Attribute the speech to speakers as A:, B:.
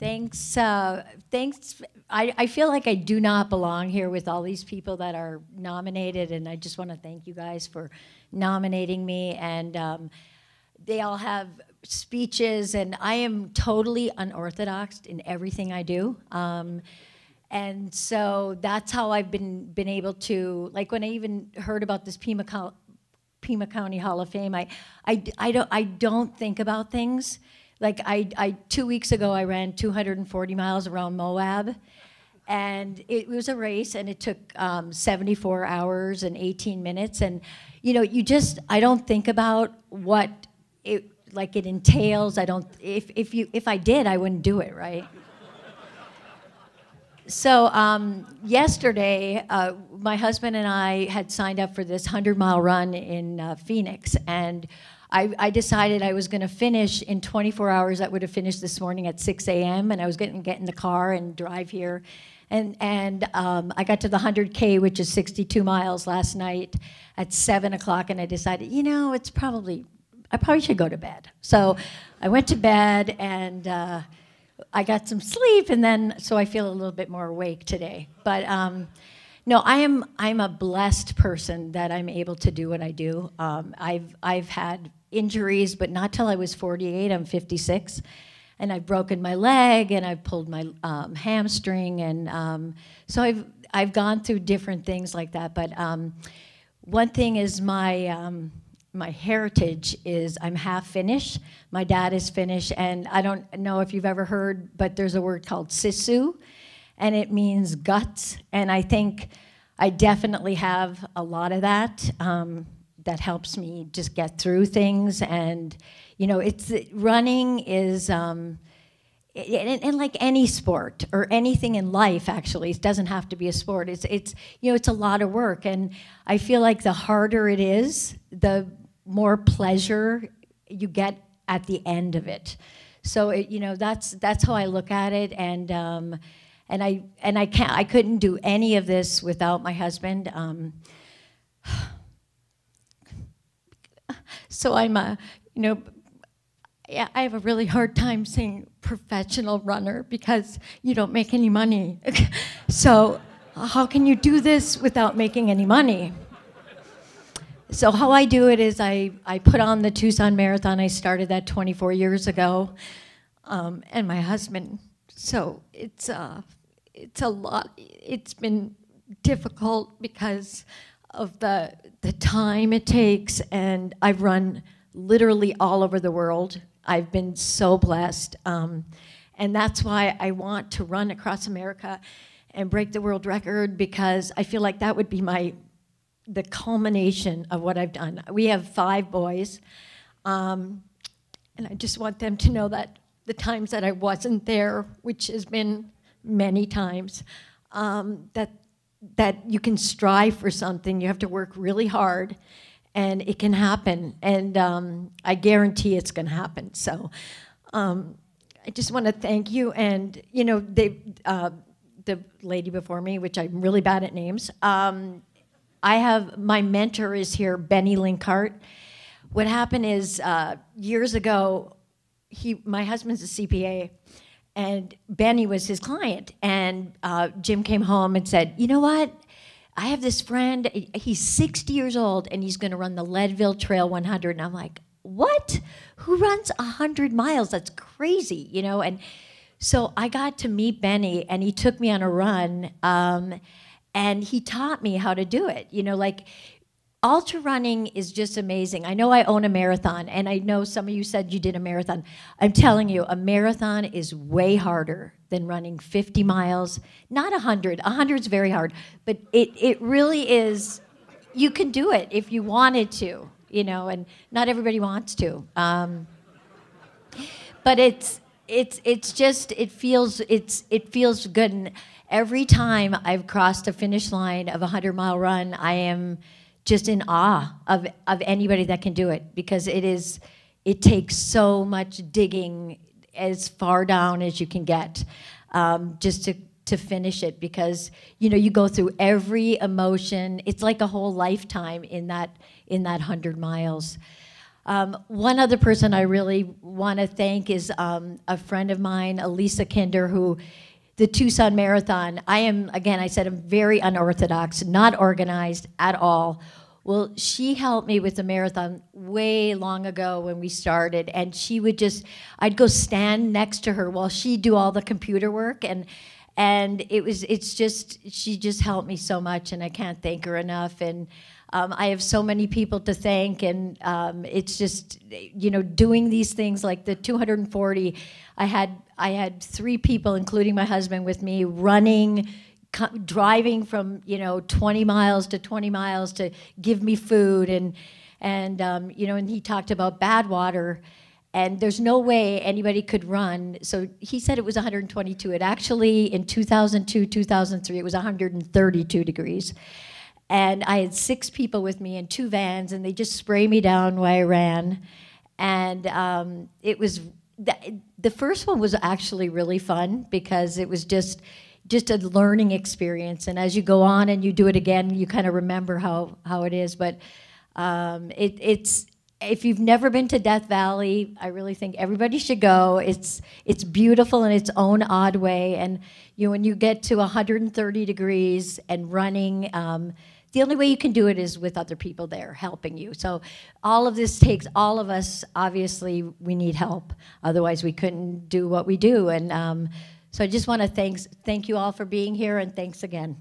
A: Thanks. Thanks. I feel like I do not belong here with all these people that are nominated, and I just want to thank you guys for nominating me. And they all have speeches, and I am totally unorthodox in everything I do. And so that's how I've been able to, like when I even heard about this Pima County Hall of Fame, I don't think about things. Like 2 weeks ago, I ran 240 miles around Moab, and it was a race, and it took 74 hours and 18 minutes. And you know, I don't think about what it entails. If I did, I wouldn't do it, right? So yesterday, my husband and I had signed up for this 100-mile run in Phoenix, and I decided I was going to finish in 24 hours. I would have finished this morning at 6 a.m., and I was going to get in the car and drive here. And I got to the 100K, which is 62 miles, last night at 7 o'clock, and I decided, you know, I probably should go to bed. So I went to bed, and I got some sleep, and then so I feel a little bit more awake today. But no, I'm a blessed person that I'm able to do what I do. I've had injuries, but not till I was 48. I'm 56, and I've broken my leg, and I've pulled my hamstring, and so I've gone through different things like that. But one thing is my heritage is I'm half Finnish. My dad is Finnish, and I don't know if you've ever heard, but there's a word called sisu, and it means guts. And I think I definitely have a lot of that. That helps me just get through things. And you know, running is, and like any sport or anything in life, actually, it doesn't have to be a sport. It's you know, it's a lot of work, and I feel like the harder it is, the more pleasure you get at the end of it. So you know, that's how I look at it, and I couldn't do any of this without my husband. So I'm you know, yeah, I have a really hard time saying professional runner because you don't make any money. So how can you do this without making any money? So how I do it is I put on the Tucson Marathon. I started that 24 years ago, and my husband. So it's a lot. It's been difficult because of the time it takes, and I've run literally all over the world. I've been so blessed, and that's why I want to run across America and break the world record, because I feel like that would be the culmination of what I've done. We have 5 boys, and I just want them to know that the times that I wasn't there, which has been many times, that you can strive for something. You have to work really hard, and it can happen. And I guarantee it's going to happen. So I just want to thank you. And you know, the lady before me, which I'm really bad at names. I have, my mentor is here, Benny Linkart. What happened is years ago, my husband's a CPA, and Benny was his client. And Jim came home and said, you know what? I have this friend, he's 60 years old, and he's going to run the Leadville Trail 100. And I'm like, what? Who runs 100 miles? That's crazy, you know? And so I got to meet Benny, and he took me on a run, and he taught me how to do it. You know, like, ultra running is just amazing. I know I own a marathon, and I know some of you said you did a marathon. I'm telling you, a marathon is way harder than running 50 miles. Not 100. 100 is very hard, but it really is. You can do it if you wanted to, you know, and not everybody wants to. But it's just, it feels good. And every time I've crossed a finish line of a 100-mile run, I am just in awe of anybody that can do it, because it takes so much digging as far down as you can get just to finish it, because you know, you go through every emotion. It's like a whole lifetime in that 100 miles. One other person I really want to thank is a friend of mine, Elisa Kinder, who the Tucson Marathon. I am, again, I said I'm very unorthodox, not organized at all. Well, she helped me with the marathon way long ago when we started, and she would just, I'd go stand next to her while she'd do all the computer work, and it's just, she just helped me so much, and I can't thank her enough. And I have so many people to thank, and it's just, you know, doing these things like the 240. I had 3 people, including my husband, with me running, driving from 20 miles to 20 miles to give me food, and and he talked about bad water. And there's no way anybody could run. So he said it was 122. It actually, in 2002, 2003, it was 132 degrees. And I had 6 people with me in 2 vans, and they just spray me down while I ran. And it was, the first one was actually really fun because it was just a learning experience. And as you go on and you do it again, you kind of remember how it is. But it's, if you've never been to Death Valley, I really think everybody should go. It's beautiful in its own odd way. And when you get to 130 degrees and running, the only way you can do it is with other people there helping you. So all of this takes all of us. Obviously, we need help. Otherwise, we couldn't do what we do. And so I just want to thank you all for being here, and thanks again.